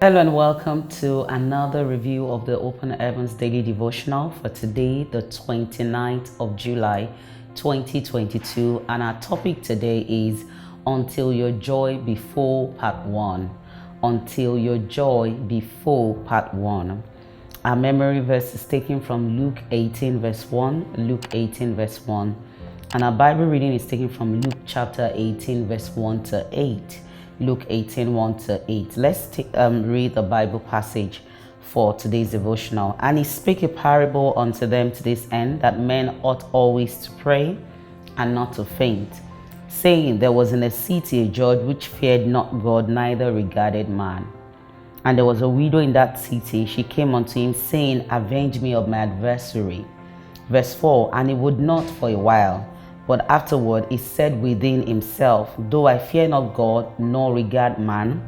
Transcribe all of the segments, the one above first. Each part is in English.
Hello and welcome to another review of the Open Heavens Daily Devotional for today, the 29th of July, 2022. And our topic today is Until Your Joy Be Full, Part 1. Until Your Joy Be Full, Part 1. Our memory verse is taken from Luke 18 verse 1, Luke 18 verse 1. And our Bible reading is taken from Luke chapter 18 verse 1 to 8. Luke 18, 1 to 8. Let's read the Bible passage for today's devotional. And he spake a parable unto them to this end, that men ought always to pray and not to faint, saying, there was in a city a judge which feared not God, neither regarded man. And there was a widow in that city. She came unto him, saying, avenge me of my adversary. Verse 4, and he would not for a while. But afterward he said within himself, though I fear not God, nor regard man,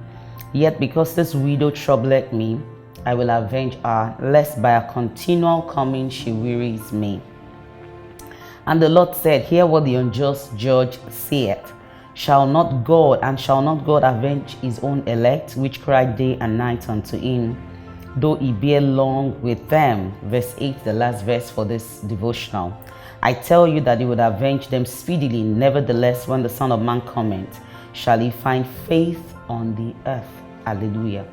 yet because this widow troubleth me, I will avenge her, lest by a continual coming she wearies me. And the Lord said, hear what the unjust judge saith. Shall not God avenge his own elect, which cry day and night unto him, though he bear long with them? Verse 8, the last verse for this devotional. I tell you that he would avenge them speedily. Nevertheless, when the Son of Man cometh, shall he find faith on the earth? Hallelujah.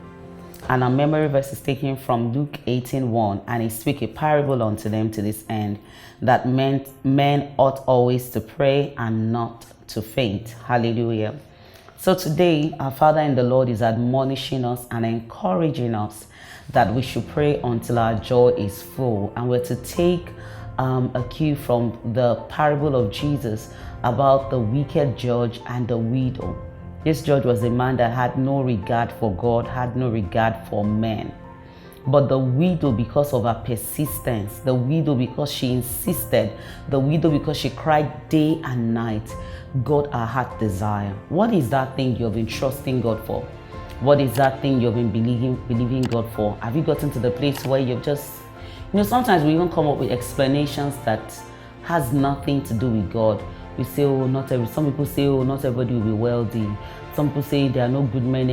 And our memory verse is taken from Luke 18:1. And he spake a parable unto them to this end, that men ought always to pray and not to faint. Hallelujah. So today, our Father in the Lord is admonishing us and encouraging us that we should pray until our joy is full. And we're to take a cue from the parable of Jesus about the wicked judge and the widow. This judge was a man that had no regard for God, had no regard for men. But the widow, because of her persistence, the widow because she insisted, the widow because she cried day and night, got her heart desire. What is that thing you've been trusting God for? What is that thing you've been believing God for? Have you gotten to the place where you've just, sometimes we even come up with explanations that has nothing to do with God. We say, some people say, not everybody will be wealthy. Some people say there are no good men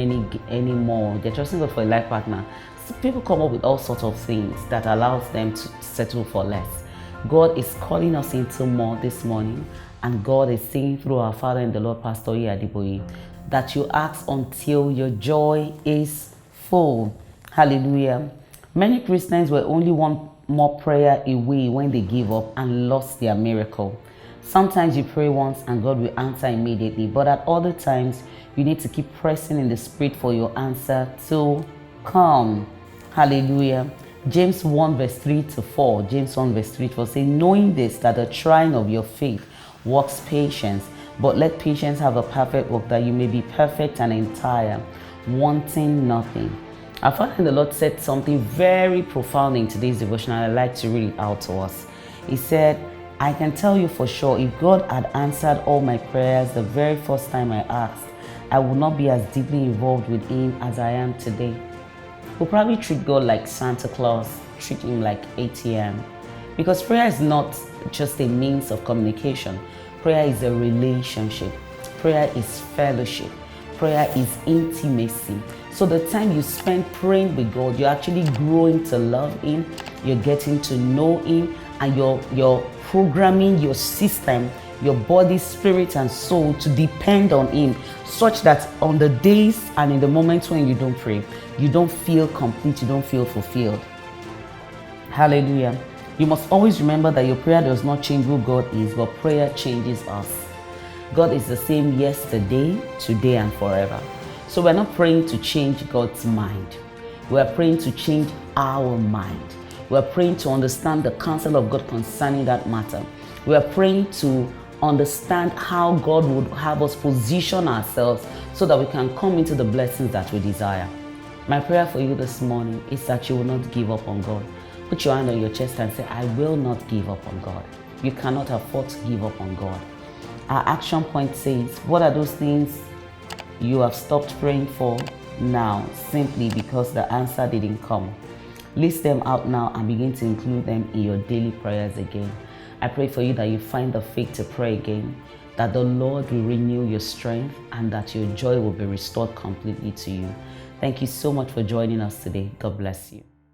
anymore. They're trusting God for a life partner. So people come up with all sorts of things that allows them to settle for less. God is calling us into more this morning, and God is saying through our Father in the Lord, Pastor ADEBOYE, that you ask until your joy is full. Hallelujah. Many Christians were only one more prayer away when they gave up and lost their miracle. Sometimes you pray once and God will answer immediately, but at other times you need to keep pressing in the spirit for your answer to come. Hallelujah. James 1 verse 3 to 4. James 1 verse 3 to 4 says, knowing this, that the trying of your faith works patience, but let patience have a perfect work, that you may be perfect and entire, wanting nothing. Our Father in the Lord said something very profound in today's devotion, and I'd like to read it out to us. He said, I can tell you for sure, if God had answered all my prayers the very first time I asked, I would not be as deeply involved with Him as I am today. We'll probably treat God like Santa Claus, treat Him like ATM. Because prayer is not just a means of communication. Prayer is a relationship. Prayer is fellowship. Prayer is intimacy. So the time you spend praying with God, you're actually growing to love Him, you're getting to know Him, and you're programming your system, your body, spirit, and soul to depend on Him, such that on the days and in the moments when you don't pray, you don't feel complete, you don't feel fulfilled. Hallelujah. You must always remember that your prayer does not change who God is, but prayer changes us. God is the same yesterday, today, and forever. So we're not praying to change God's mind. We're praying to change our mind. We're praying to understand the counsel of God concerning that matter. We're praying to understand how God would have us position ourselves so that we can come into the blessings that we desire. My prayer for you this morning is that you will not give up on God. Put your hand on your chest and say, I will not give up on God. You cannot afford to give up on God. Our action point says, what are those things you have stopped praying for now simply because the answer didn't come? List them out now and begin to include them in your daily prayers again. I pray for you that you find the faith to pray again, that the Lord will renew your strength, and that your joy will be restored completely to you. Thank you so much for joining us today. God bless you.